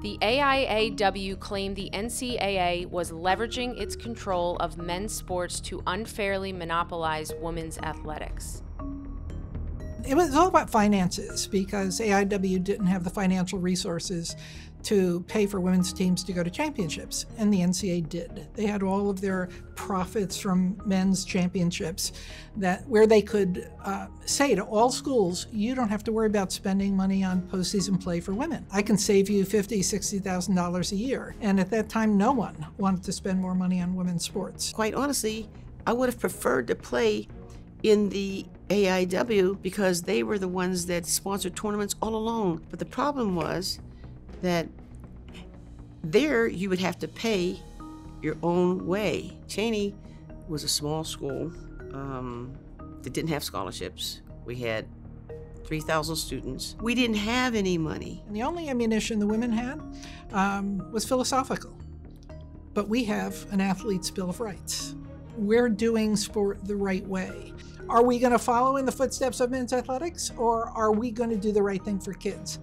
The AIAW claimed the NCAA was leveraging its control of men's sports to unfairly monopolize women's athletics. It was all about finances because AIW didn't have the financial resources to pay for women's teams to go to championships, and the NCAA did. They had all of their profits from men's championships where they could say to all schools, you don't have to worry about spending money on postseason play for women. I can save you $50,000, $60,000 a year. And at that time, no one wanted to spend more money on women's sports. Quite honestly, I would have preferred to play in the AIW because they were the ones that sponsored tournaments all along. But the problem was that there you would have to pay your own way. Cheney was a small school that didn't have scholarships. We had 3,000 students. We didn't have any money. And the only ammunition the women had was philosophical. But we have an athlete's Bill of Rights. We're doing sport the right way. Are we going to follow in the footsteps of men's athletics, or are we going to do the right thing for kids?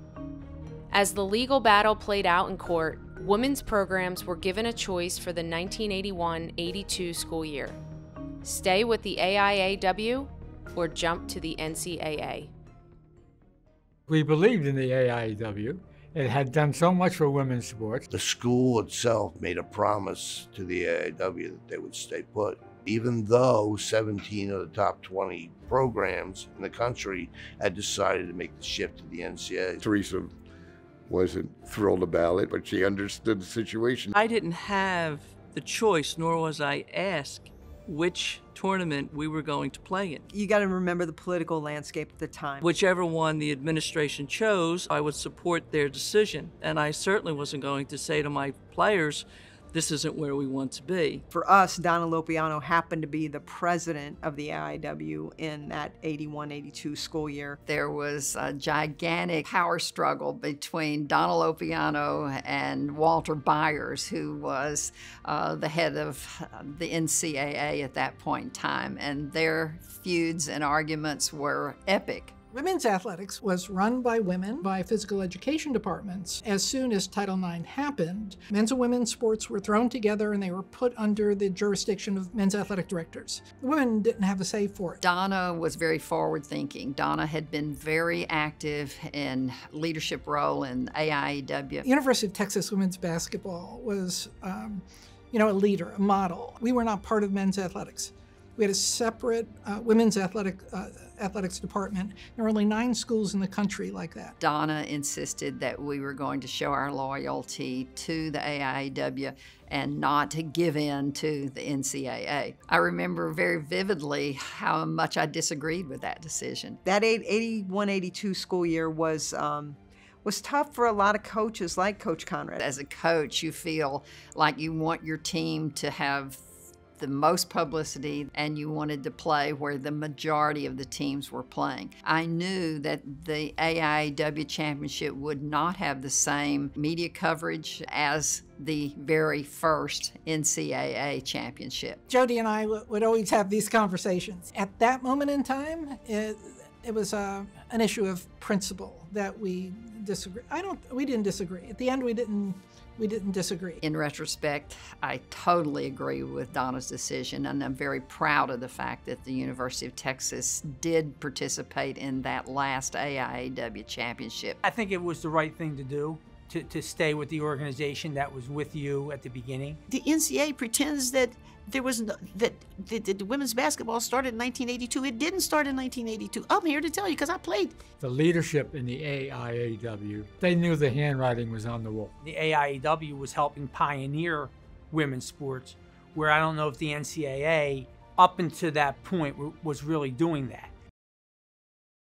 As the legal battle played out in court, women's programs were given a choice for the 1981-82 school year. Stay with the AIAW or jump to the NCAA. We believed in the AIAW. It had done so much for women's sports. The school itself made a promise to the AIW that they would stay put, even though 17 of the top 20 programs in the country had decided to make the shift to the NCAA. Teresa wasn't thrilled about it, but she understood the situation. I didn't have the choice, nor was I asked which tournament we were going to play in. You got to remember the political landscape at the time. Whichever one the administration chose, I would support their decision. And I certainly wasn't going to say to my players, this isn't where we want to be. For us, Donna Lopiano happened to be the president of the AIW in that 81-82 school year. There was a gigantic power struggle between Donna Lopiano and Walter Byers, who was the head of the NCAA at that point in time, and their feuds and arguments were epic. Women's athletics was run by women by physical education departments. As soon as Title IX happened, men's and women's sports were thrown together and they were put under the jurisdiction of men's athletic directors. The women didn't have a say for it. Donna was very forward-thinking. Donna had been very active in leadership role in AIAW. University of Texas women's basketball was, a leader, a model. We were not part of men's athletics. We had a separate women's athletics department. There were only 9 schools in the country like that. Donna insisted that we were going to show our loyalty to the AIAW and not to give in to the NCAA. I remember very vividly how much I disagreed with that decision. That 81-82 school year was tough for a lot of coaches like Coach Conrad. As a coach, you feel like you want your team to have the most publicity, and you wanted to play where the majority of the teams were playing. I knew that the AIAW championship would not have the same media coverage as the very first NCAA championship. Jody and I would always have these conversations. At that moment in time, it was an issue of principle that we disagree. We didn't disagree. At the end, we didn't disagree. In retrospect, I totally agree with Donna's decision, and I'm very proud of the fact that the University of Texas did participate in that last AIAW championship. I think it was the right thing to do, to stay with the organization that was with you at the beginning. The NCAA pretends that there was that the women's basketball started in 1982. It didn't start in 1982. I'm here to tell you because I played. The leadership in the AIAW, they knew the handwriting was on the wall. The AIAW was helping pioneer women's sports, where I don't know if the NCAA, up until that point, was really doing that.